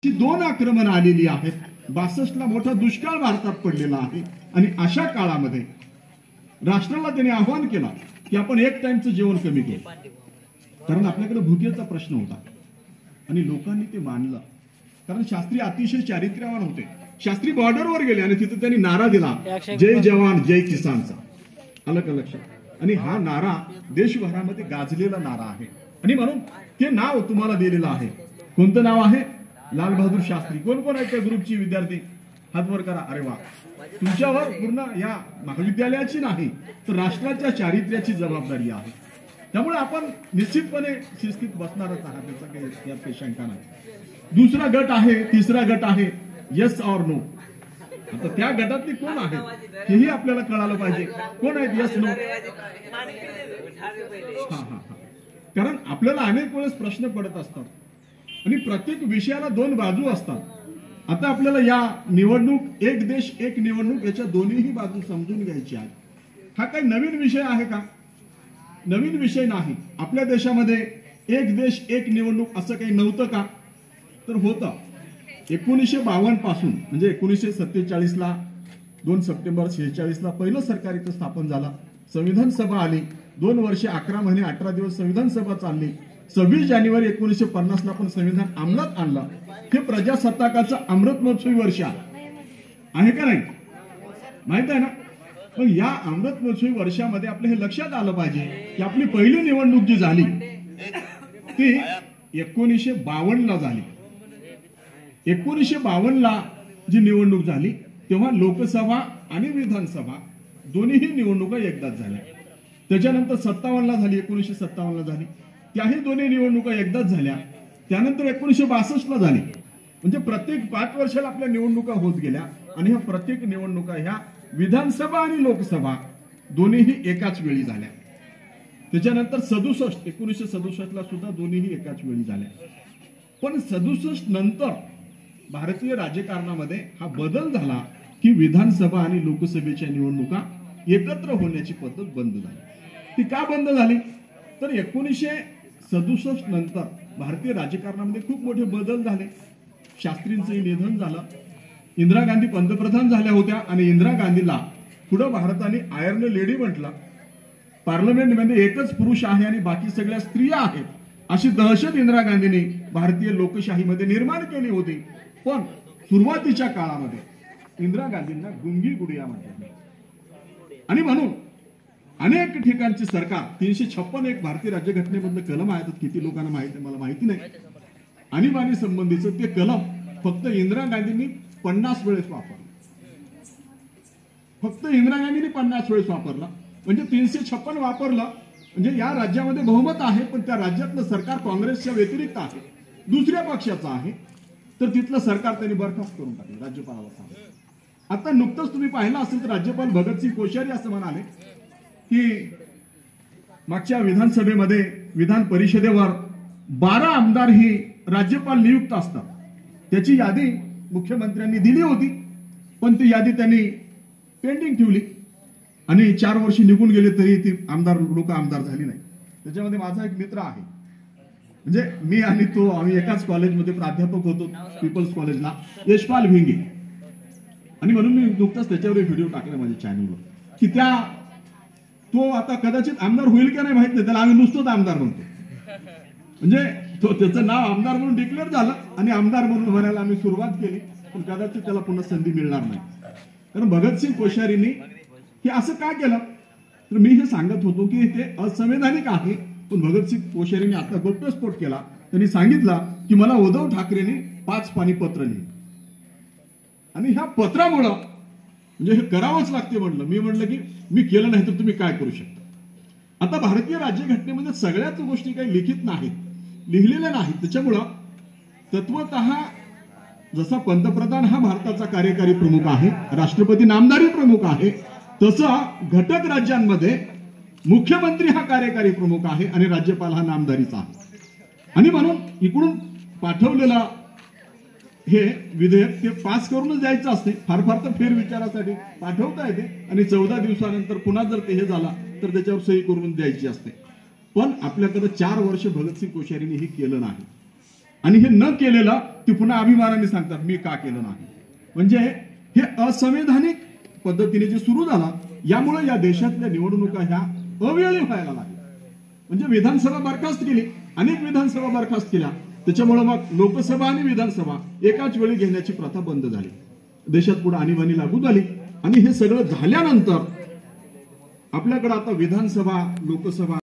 ही दोन आक्रमण आलेली आहेत. 62 ला मोठा दुष्काळ भारतात पडलेला आहे आणि अशा काळामध्ये राष्ट्राला त्यांनी आव्हान केलं की आपण एक टाइमचं जेवण कमी करू, कारण आपल्याकडे भुकेचा प्रश्न होता आणि लोकांनी ते मानलं. कारण शास्त्री अतिशय चारित्र्यवान होते. शास्त्री बॉर्डरवर गेले आणि तिथे त्यांनी नारा दिला, जय जवान जय किसानचा. आलं का लक्षात? आणि हा नारा देशभरामध्ये गाजलेला नारा आहे आणि म्हणून ते नाव तुम्हाला दिलेलं आहे. कोणतं नाव आहे? लाल बहादूर शास्त्री. कोण कोण आहेत त्या ग्रुपची विद्यार्थी? हात वर करा. अरे वा, तुमच्यावर पूर्ण या महाविद्यालयाची नाही तर राष्ट्राच्या चारित्र्याची जबाबदारी आहे. त्यामुळे आपण निश्चितपणे शिस्तीत बसणारच आहात, त्याचा काही यात शंका नाही. दुसरा गट आहे, तिसरा गट आहे येस ऑर नो. आता त्या गटातली कोण आहे हेही आपल्याला कळालं पाहिजे. कोण आहेत येस नो? कारण आपल्याला अनेक वेळेस प्रश्न पडत असतात आणि प्रत्येक विषयाला दोन बाजू असतात. आता आपल्याला या निवडणूक, एक देश एक निवडणूक, याच्या दोन्हीही बाजू समजून घ्यायची आहे. हा काही नवीन विषय आहे का? नवीन विषय नाही. आपल्या देशामध्ये एक देश एक निवडणूक असं काही नव्हतं का? तर होतं. 1952 पासून, म्हणजे 1947 ला 2 सप्टेंबर 46 ला पहिलं सरकार इथं स्थापन झालं. संविधान सभा आली. 2 वर्षे 11 महिने 18 दिवस संविधान सभा चालली. 26 जानेवारी 1950 ला आपण संविधान अंमलात आणलं. हे प्रजासत्ताकाचं अमृत महोत्सवी वर्ष आहे का नाही? माहित आहे ना? पण या अमृत महोत्सवी वर्षामध्ये आपल्या हे लक्षात आलं पाहिजे की आपली पहिली निवडणूक जी झाली ती 1952 ला झाली. 1952 ला जी निवडणूक झाली तेव्हा लोकसभा आणि विधानसभा दोन्हीही निवडणुका एकदाच झाल्या. त्याच्यानंतर 57 ला झाली, 1957 ला झाली. त्याही दोन्ही निवडणुका एकदाच झाल्या. त्यानंतर 1962 ला झाली. म्हणजे प्रत्येक 5 वर्षाला आपल्या निवडणुका होत गेल्या आणि ह्या प्रत्येक निवडणुका ह्या विधानसभा आणि लोकसभा दोन्हीही एकाच वेळी झाल्या. त्याच्यानंतर 1967 ला सुद्धा दोन्हीही एकाच वेळी झाल्या. पण 67 नंतर भारतीय राजकारणामध्ये हा बदल झाला की विधानसभा आणि लोकसभेच्या निवडणुका एकत्र होण्याची पद्धत बंद झाली. ती का बंद झाली? तर 1967 नंतर भारतीय राजकारणामध्ये खूप मोठे बदल झाले. शास्त्रींचंही निधन झालं. इंदिरा गांधी पंतप्रधान झाल्या होत्या आणि इंदिरा गांधीला पुढे भारताने आयर्न लेडी म्हटलं. पार्लमेंटमध्ये एकच पुरुष आहे आणि बाकी सगळ्या स्त्रिया आहेत अशी दहशत इंदिरा गांधींनी भारतीय लोकशाहीमध्ये निर्माण केली होती. पण सुरुवातीच्या काळामध्ये इंदिरा गांधींना गुंगी गुडिया म्हणतात आणि म्हणून अनेक ठिकाणची सरकार 356 एक भारतीय राज्यघटनेमधलं कलम आहे. किती लोकांना माहिती आहे मला माहिती नाही. आणीबाणी संबंधीचं ते कलम फक्त इंदिरा गांधींनी 50 वेळेस वापरलं. फक्त इंदिरा गांधींनी 50 वेळेस वापरला. म्हणजे 356 वापरलं म्हणजे या राज्यामध्ये बहुमत आहे पण त्या राज्यातलं सरकार काँग्रेसच्या व्यतिरिक्त आहे, दुसऱ्या पक्षाचं आहे, तर तिथलं सरकार त्यांनी बरखास्त करून टाकलं. राज्यपालाला सांगितलं. आता नुकतंच तुम्ही पाहिलं असेल तर राज्यपाल भगतसिंग कोश्यारी असं म्हणाले की मागच्या विधानसभेमध्ये विधान परिषदेवर 12 आमदार ही राज्यपाल नियुक्त असतात. त्याची यादी मुख्यमंत्र्यांनी दिली होती पण ती यादी त्यांनी पेंडिंग ठेवली आणि 4 वर्ष निघून गेले तरी ती लोक आमदार झाली नाही. त्याच्यामध्ये माझा एक मित्र आहे, म्हणजे मी आणि तो आम्ही एकाच कॉलेजमध्ये प्राध्यापक होतो पीपल्स कॉलेजला, यशपाल भिंगे. आणि म्हणून मी नुकताच त्याच्यावर व्हिडिओ टाकला माझ्या चॅनलवर की तो आता कदाचित आमदार होईल का नाही माहित नाही, त्याला आम्ही नुसतंच आमदार म्हणतो. म्हणजे तो त्याचं नाव आमदार म्हणून डिक्लेअर झालं आणि आमदार म्हणून म्हणायला आम्ही सुरुवात केली, पण कदाचित त्याला पुन्हा संधी मिळणार नाही. कारण भगतसिंग कोश्यारींनी हे असं का केलं तर मी हे सांगत होतो की ते असंवैधानिक आहे. पण भगतसिंग कोश्यारींनी आता गौप्यस्फोट केला. त्यांनी सांगितलं की मला उद्धव ठाकरेंनी 5 पानी पत्र लिहिलं आणि ह्या पत्रामुळं म्हणजे हे करावंच लागते म्हणलं. मी म्हणलं की मी केलं नाही तर तुम्ही काय करू शकता. आता भारतीय राज्यघटनेमध्ये सगळ्याच गोष्टी काही लिखित नाहीत, लिहिलेल्या नाहीत. त्याच्यामुळं तत्वतः जसा पंतप्रधान हा भारताचा कार्यकारी प्रमुख आहे, राष्ट्रपती नामधारी प्रमुख आहे, तसं घटक राज्यांमध्ये मुख्यमंत्री हा कार्यकारी प्रमुख आहे आणि राज्यपाल हा नामधारीचा आहे. आणि म्हणून इकडून पाठवलेला हे विधेयक ते पास करूनच द्यायचं असते. फार फार तर फेरविचारासाठी पाठवता येते आणि 14 दिवसानंतर पुन्हा जर ते हे झाला तर त्याच्यावर सही करून द्यायची असते. पण आपल्याकडे 4 वर्ष भगतसिंग कोश्यारींनी हे केलं नाही. आणि हे न केलेलं ती पुन्हा अभिमानाने सांगतात मी का केलं नाही. म्हणजे हे असंवैधानिक पद्धतीने जे सुरू झालं, यामुळे या देशातल्या निवडणुका ह्या अवेळी व्हायला लागल्या. म्हणजे विधानसभा बरखास्त केली, अनेक विधानसभा बरखास्त केल्या, त्याच्यामुळे मग लोकसभा आणि विधानसभा एकाच वेळी घेण्याची प्रथा बंद झाली. देशात पुढे आणीबाणी लागू झाली. आणि हे सगळं झाल्यानंतर आपल्याकडे आता विधानसभा लोकसभा